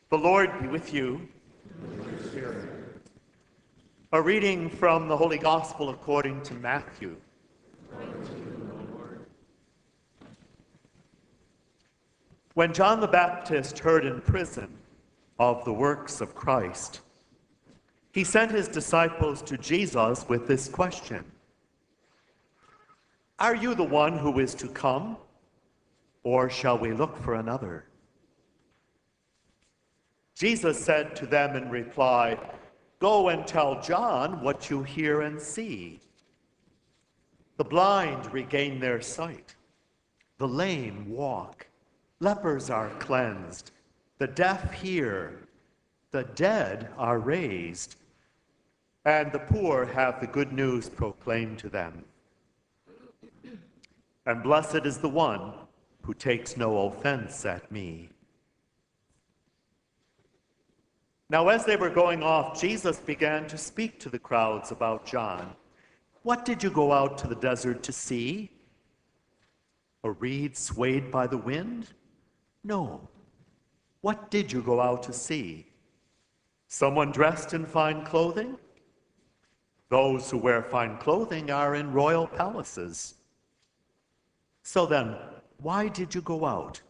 The Lord be with you. And with your spirit. A reading from the Holy Gospel according to Matthew. Glory to you, O Lord. When John the Baptist heard in prison of the works of Christ, he sent his disciples to Jesus with this question: "Are you the one who is to come, or shall we look for another?" Jesus said to them in reply, "Go and tell John what you hear and see. The blind regain their sight, the lame walk, lepers are cleansed, the deaf hear, the dead are raised, and the poor have the good news proclaimed to them. And blessed is the one who takes no offense at me." Now, as they were going off, Jesus began to speak to the crowds about John. "What did you go out to the desert to see? A reed swayed by the wind? No. What did you go out to see? Someone dressed in fine clothing? Those who wear fine clothing are in royal palaces. So then, why did you go out?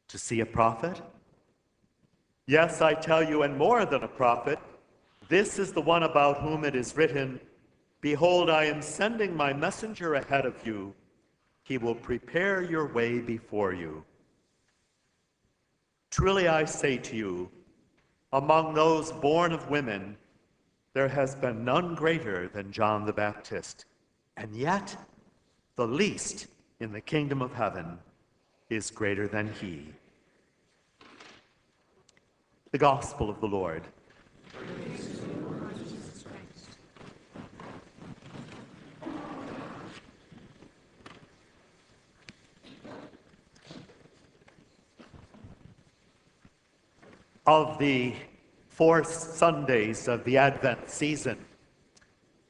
To see a prophet? Yes, I tell you, and more than a prophet, this is the one about whom it is written, 'Behold, I am sending my messenger ahead of you. He will prepare your way before you.' Truly I say to you, among those born of women, there has been none greater than John the Baptist, and yet the least in the kingdom of heaven is greater than he." The Gospel of the Lord. Praise to you, Lord Jesus Christ. Of the 4 Sundays of the Advent season,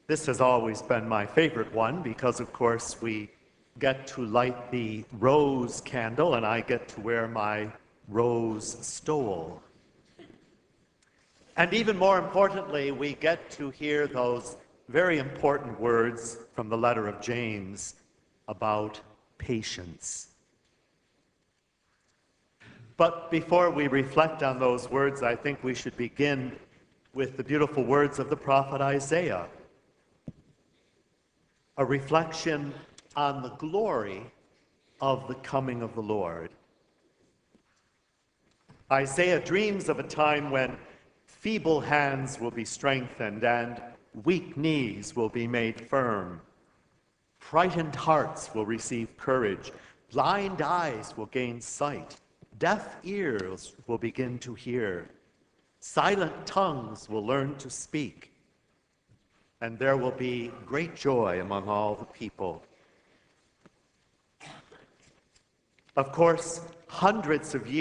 this has always been my favorite one because, of course, we get to light the rose candle and I get to wear my rose stole. And even more importantly, we get to hear those very important words from the letter of James about patience. But before we reflect on those words, I think we should begin with the beautiful words of the prophet Isaiah, a reflection on the glory of the coming of the Lord. Isaiah dreams of a time when feeble hands will be strengthened and weak knees will be made firm. Frightened hearts will receive courage. Blind eyes will gain sight. Deaf ears will begin to hear. Silent tongues will learn to speak. And there will be great joy among all the people. Of course, hundreds of years